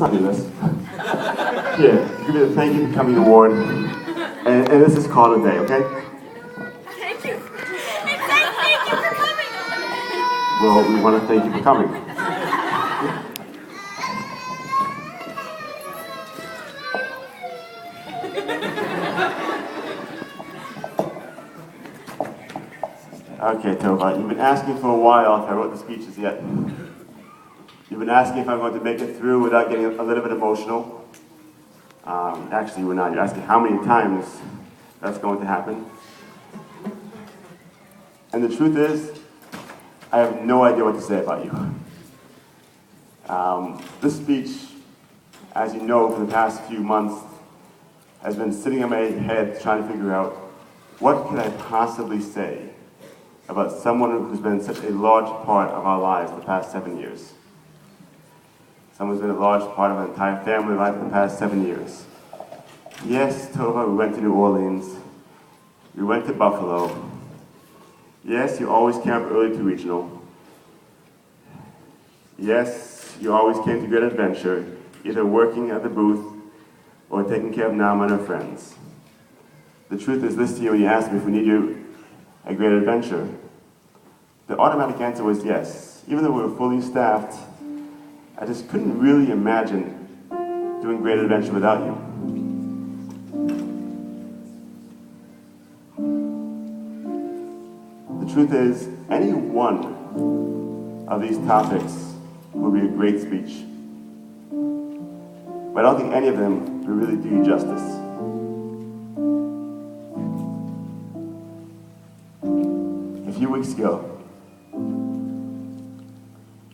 not do this. Here, give me the Thank You for Coming award. And this is called a day, okay? Thank you. It says thank you for coming. Well, we want to thank you for coming. Okay, Tovah, you've been asking for a while if I wrote the speeches yet. You've been asking if I'm going to make it through without getting a little bit emotional. Actually, you're not. You're asking how many times that's going to happen. And the truth is, I have no idea what to say about you. This speech, as you know, for the past few months, has been sitting in my head trying to figure out what can I possibly say about someone who's been such a large part of our lives the past 7 years. Someone who's been a large part of our entire family life for the past 7 years. Yes, Tovah, we went to New Orleans. We went to Buffalo. Yes, you always came up early to regional. Yes, you always came to Great Adventure, either working at the booth or taking care of Nama and her friends. The truth is this year when you asked me if we need you at Great Adventure, the automatic answer was yes. Even though we were fully staffed, I just couldn't really imagine doing Great Adventure without you. The truth is, any one of these topics would be a great speech. But I don't think any of them would really do you justice. A few weeks ago,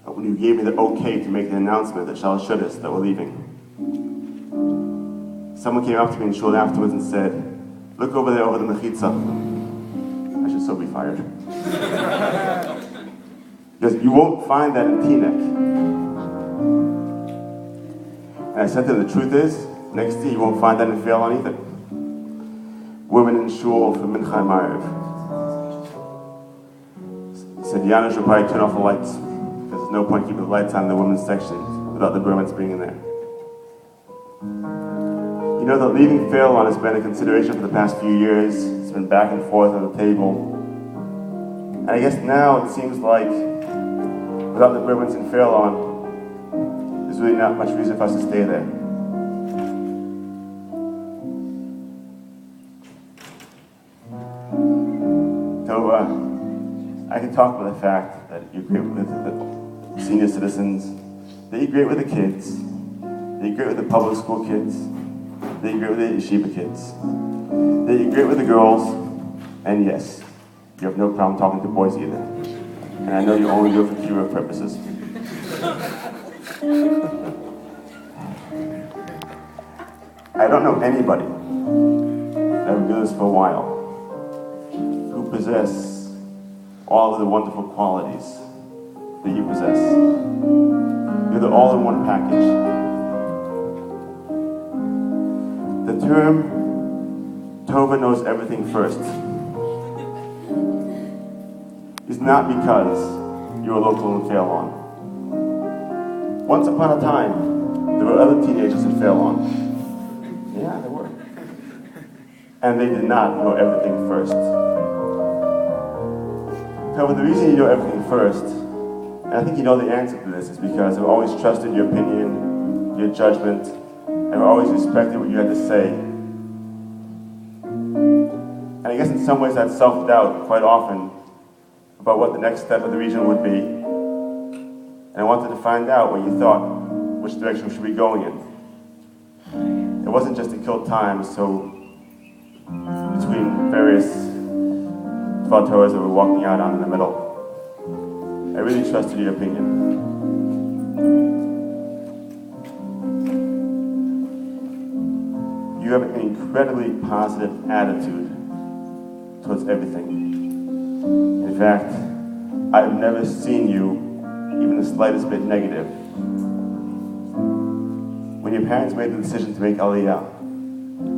when you gave me the okay to make the announcement that Shal showed us that we're leaving, someone came up to me and shortly afterwards and said, "Look over there over the mechitza." I should so be fired. Because you won't find that in Teaneck. And I said to them, the truth is, next year you won't find that in Fairlawn either. Women in shul for Mincha and Ma'ariv. He said, Yana should probably turn off the lights, because there's no point keeping the lights on in the women's section without the Bermans being in there. You know that leaving Fairlawn has been a consideration for the past few years. It's been back and forth on the table. And I guess now it seems like, without the Bermans in Fairlawn, there's really not much reason for us to stay there. Tovah, I can talk about the fact that you're great with the senior citizens, that you're great with the kids, that you're great with the public school kids, that you're great with the yeshiva kids, that you're great with the girls, and yes, you have no problem talking to boys either. And I know you only do it for Kira purposes. I don't know anybody that would do this for a while who possess all of the wonderful qualities that you possess. You're the all-in-one package. The term Tovah knows everything first is not because you're a local in Fairlawn. Once upon a time, there were other teenagers in Fairlawn. Yeah, there were. And they did not know everything first. However, the reason you know everything first, and I think you know the answer to this, is because I've always trusted your opinion, your judgment, and I've always respected what you had to say. And I guess in some ways that's self-doubt quite often about what the next step of the region would be. And I wanted to find out what you thought, which direction we should be going in. It wasn't just to kill time, so between various Tvah Torahs that we're walking out on in the middle, I really trusted your opinion. You have an incredibly positive attitude towards everything. In fact, I've never seen you even the slightest bit negative. When your parents made the decision to make Aliyah,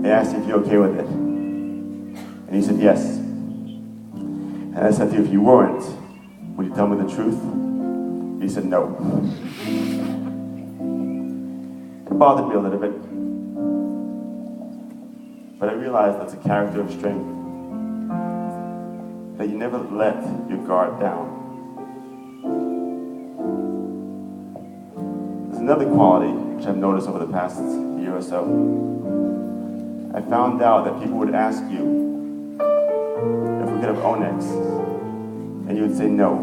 I asked you if you're okay with it. And you said yes. And I said to you, if you weren't, would you tell me the truth? You said no. It bothered me a little bit. But I realized that's a character of strength. That you never let your guard down. There's another quality which I've noticed over the past year or so. I found out that people would ask you if we could have Onyx, and you would say no,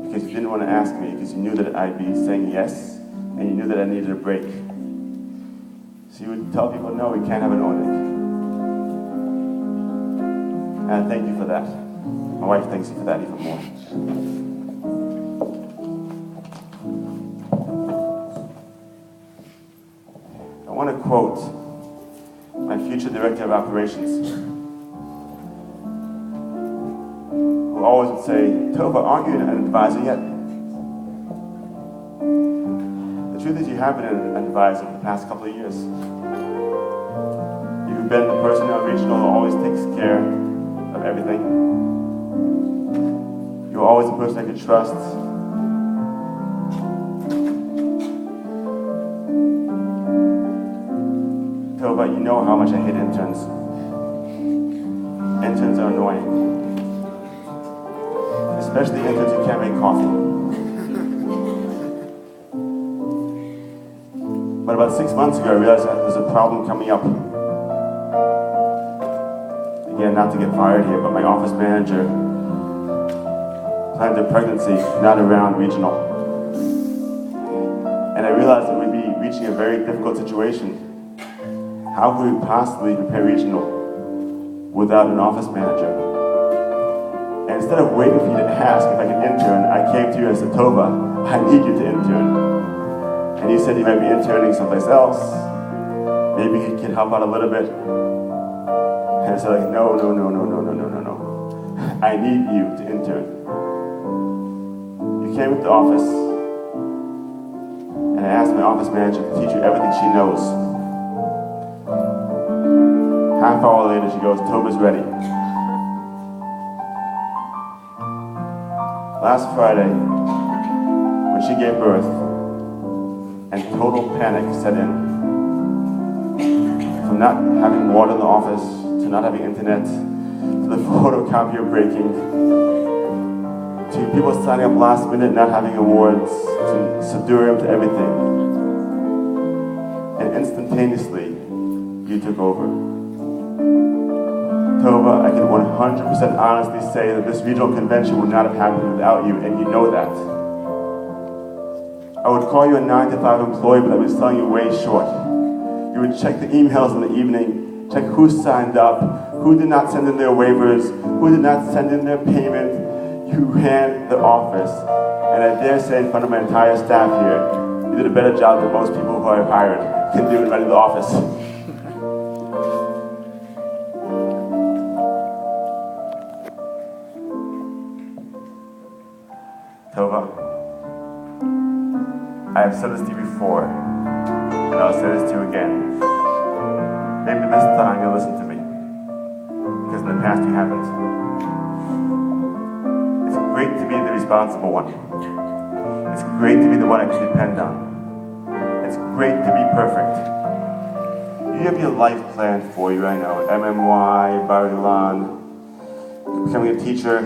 because you didn't want to ask me, because you knew that I'd be saying yes, and you knew that I needed a break. So you would tell people, no, we can't have an Onyx. And I thank you for that. My wife thanks you for that even more. I want to quote my future director of operations, who always would say, Tovah, aren't you an advisor yet? The truth is you have been an advisor for the past couple of years. You've been the person in our regional who always takes care of everything. You're always the person I could trust. Tovah, you know how much I hate interns. Interns are annoying. Especially interns who can't make coffee. But about 6 months ago, I realized that there's a problem coming up. Again, not to get fired here, but my office manager planned a pregnancy not around regional. And I realized that we'd be reaching a very difficult situation. How could we possibly prepare regional without an office manager? And instead of waiting for you to ask if I could intern, I came to you and said, Tovah, I need you to intern. And you said you might be interning someplace else. Maybe you could help out a little bit. And I said, like, no. I need you to intern. You came into the office, and I asked my office manager to teach you everything she knows. Half hour later, she goes, Tovah's ready. Last Friday, when she gave birth, and total panic set in, from not having water in the office, to not having internet, to the photocopier breaking, to people signing up last minute, not having awards, to Sudurium, to everything. And instantaneously, you took over. Tovah, I can 100% honestly say that this regional convention would not have happened without you, and you know that. I would call you a 9-to-5 employee, but I was selling you way short. You would check the emails in the evening, check who signed up, who did not send in their waivers, who did not send in their payment. You ran the office, and I dare say in front of my entire staff here, you did a better job than most people who I've hired can do in running the office. Tovah, I have said this to you before, and I'll say this to you again. Maybe this time you'll listen to me, because in the past you haven't. It's great to be the responsible one. It's great to be the one I can depend on. It's great to be perfect. You have your life planned for you right now. MMY, Bar Ilan, becoming a teacher,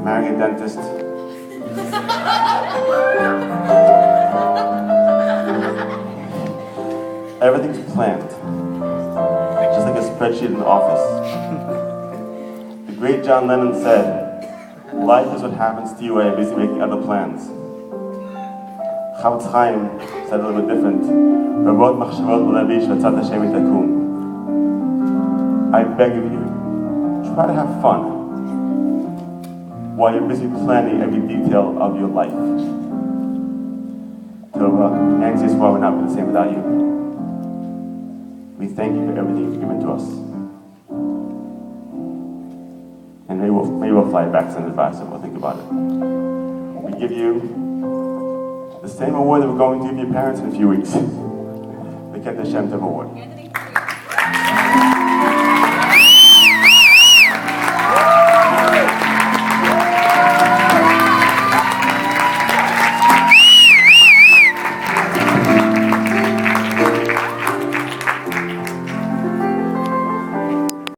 marrying a dentist. Everything's planned, just like a spreadsheet in the office. The great John Lennon said, life is what happens to you while you're busy making other plans. Chavetz Chaim said a little bit different. I beg of you, try to have fun while you're busy planning every detail of your life. Tovah, anxious why we're not the same without you. We thank you for everything you've given to us. And maybe we'll fly back to an advisor, we'll think about it. We give you the same award that we're going to give your parents in a few weeks. The Ket Hashem Tov Award.